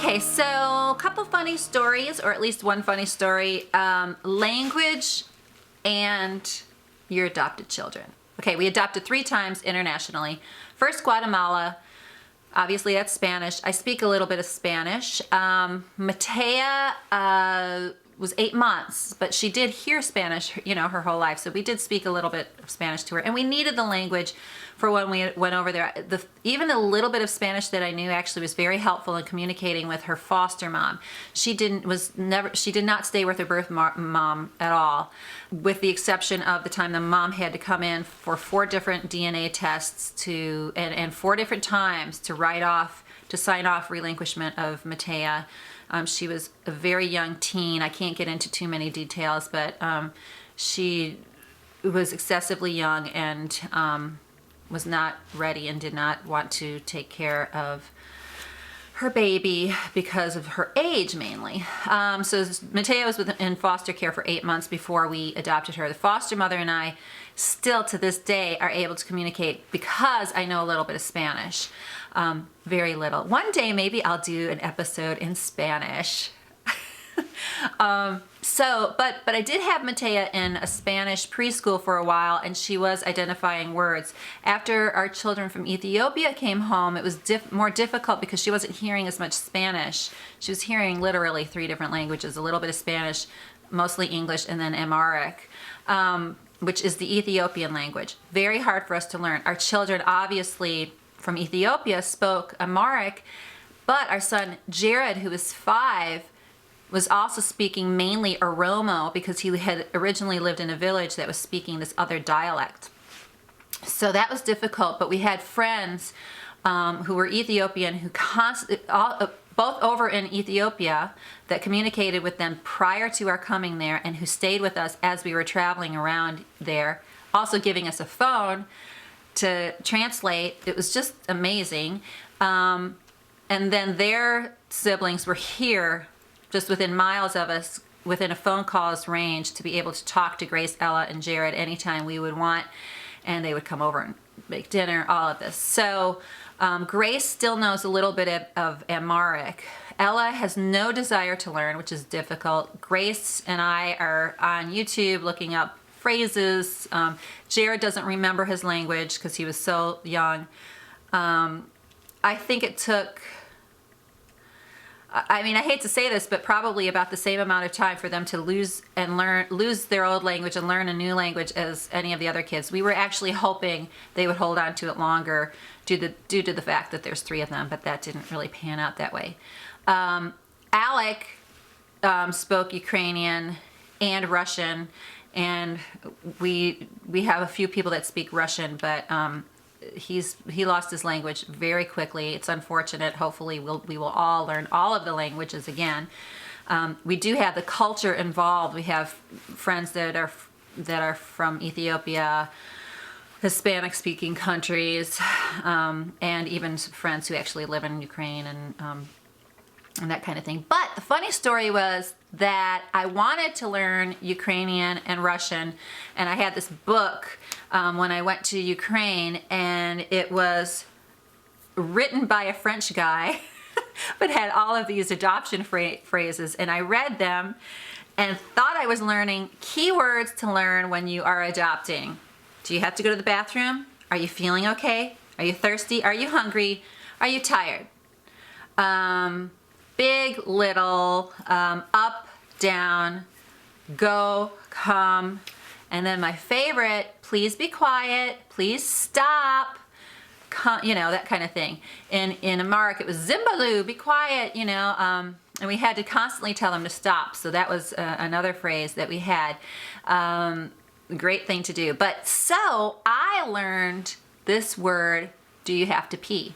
Okay, so a couple funny stories, or at least one funny story. Language and your adopted children. Okay, we adopted 3 times internationally. First, Guatemala. Obviously, that's Spanish. I speak a little bit of Spanish. Matea was 8 months, but she did hear Spanish, you know, her whole life. So we did speak a little bit of Spanish to her, and we needed the language for when we went over there. Even a little bit of Spanish that I knew actually was very helpful in communicating with her foster mom. She did not stay with her birth mom at all, with the exception of the time the mom had to come in for 4 different DNA tests and 4 different times to sign off relinquishment of Matea. She was a very young teen. I can't get into too many details, but she was excessively young and was not ready and did not want to take care of her baby because of her age mainly. So Matea was in foster care for 8 months before we adopted her. The foster mother and I still to this day are able to communicate because I know a little bit of Spanish. Very little. One day maybe I'll do an episode in Spanish. But I did have Matea in a Spanish preschool for a while, and she was identifying words. After our children from Ethiopia came home, it was more difficult because she wasn't hearing as much Spanish. She was hearing literally 3 different languages, a little bit of Spanish, mostly English, and then Amharic, which is the Ethiopian language. Very hard for us to learn. Our children obviously from Ethiopia spoke Amharic, but our son Jared, who was 5, was also speaking mainly Oromo because he had originally lived in a village that was speaking this other dialect. So that was difficult, but we had friends who were Ethiopian who both over in Ethiopia that communicated with them prior to our coming there and who stayed with us as we were traveling around there, also giving us a phone to translate. It was just amazing. And then their siblings were here just within miles of us, within a phone call's range, to be able to talk to Grace, Ella, and Jared anytime we would want, and they would come over and make dinner, all of this. So Grace still knows a little bit of Amharic. Ella has no desire to learn, which is difficult. Grace and I are on YouTube looking up phrases. Jared doesn't remember his language because he was so young. I think it took, I mean, I hate to say this, but probably about the same amount of time for them to lose their old language and learn a new language as any of the other kids. We were actually hoping they would hold on to it longer due to the fact that there's 3 of them, but that didn't really pan out that way. Alec spoke Ukrainian and Russian, and we have a few people that speak Russian, but he lost his language very quickly. It's unfortunate. Hopefully we will all learn all of the languages again. We do have the culture involved. We have friends that are from Ethiopia, Hispanic speaking countries, and even friends who actually live in Ukraine and that kind of thing. But the funny story was that I wanted to learn Ukrainian and Russian, and I had this book when I went to Ukraine, and it was written by a French guy but had all of these adoption phrases, and I read them and thought I was learning keywords to learn when you are adopting. Do you have to go to the bathroom? Are you feeling okay? Are you thirsty? Are you hungry? Are you tired? Big, little, up, down, go, come, and then my favorite, please be quiet, please stop, you know, that kind of thing. In Amharic, it was Zimbaloo, be quiet, you know, and we had to constantly tell them to stop. So that was another phrase that we had. Great thing to do. But so I learned this word, do you have to pee,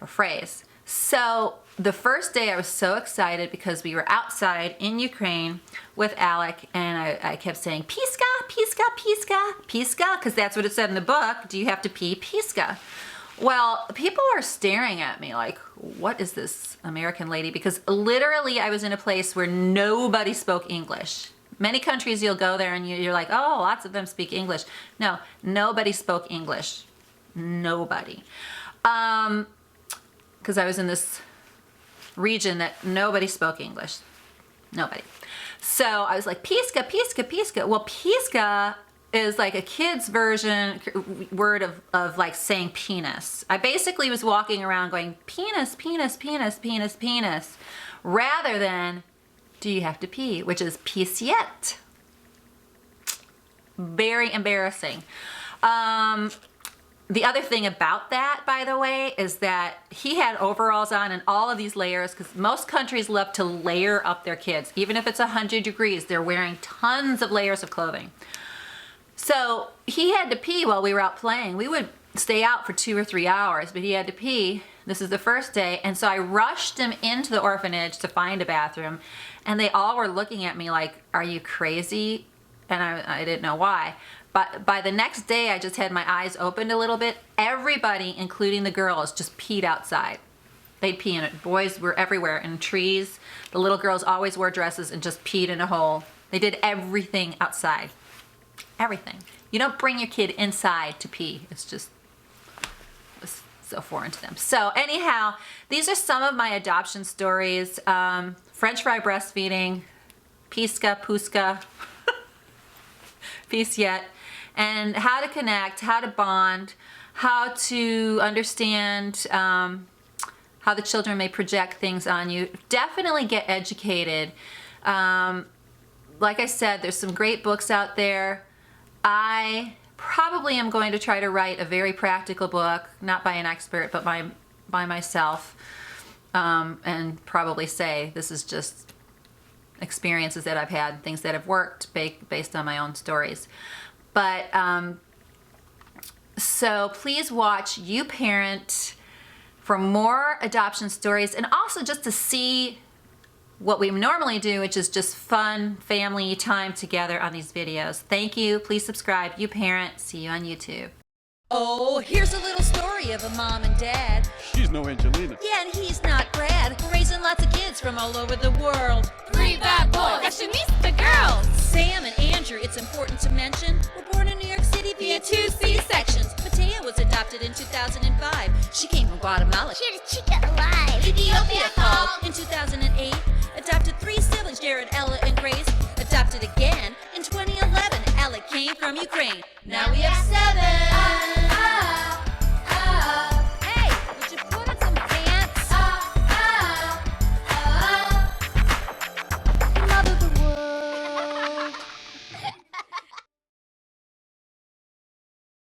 or phrase. So the first day I was so excited because we were outside in Ukraine with Alec, and I kept saying, Piska, Piska, Piska, Piska, because that's what it said in the book. Do you have to pee? Piska. Well, people are staring at me like, what is this American lady? Because literally I was in a place where nobody spoke English. Many countries you'll go there and you're like, oh, lots of them speak English. No, nobody spoke English. Nobody. Because I was in this region that nobody spoke English. Nobody. So I was like, Pisca, Pisca, Pisca. Well, Pisca is like a kid's word of like saying penis. I basically was walking around going, penis, penis, penis, penis, penis, rather than, do you have to pee, which is pisiet. Very embarrassing. The other thing about that, by the way, is that he had overalls on and all of these layers, because most countries love to layer up their kids. Even if it's 100 degrees, they're wearing tons of layers of clothing. So he had to pee while we were out playing. We would stay out for 2 or 3 hours, but he had to pee. This is the first day, and so I rushed him into the orphanage to find a bathroom, and they all were looking at me like, are you crazy? And I didn't know why. But by the next day, I just had my eyes opened a little bit. Everybody, including the girls, just peed outside. They'd pee in it. Boys were everywhere, in trees. The little girls always wore dresses and just peed in a hole. They did everything outside. Everything. You don't bring your kid inside to pee. It's just so foreign to them. So anyhow, these are some of my adoption stories. French fry breastfeeding, Pisca, Puska, Pisiet, and how to connect, how to bond, how to understand how the children may project things on you. Definitely get educated. Like I said, there's some great books out there. I probably am going to try to write a very practical book, not by an expert, but by myself, and probably say this is just experiences that I've had, things that have worked based on my own stories. But so please watch YouParent for more adoption stories, and also just to see what we normally do, which is just fun family time together on these videos. Thank you. Please subscribe. YouParent. See you on YouTube. Oh, here's a little story of a mom and dad. She's no Angelina. Yeah, and he's not Brad. Raising lots of kids from all over the world. 3 bad boys, fashionista girls. Sam and Andrew, it's important to mention, were born in New York City via 2 C-sections. Matea was adopted in 2005. She came from Guatemala. She's chica alive. Ethiopia called in 2008. Adopted 3 siblings, Jared, Ella,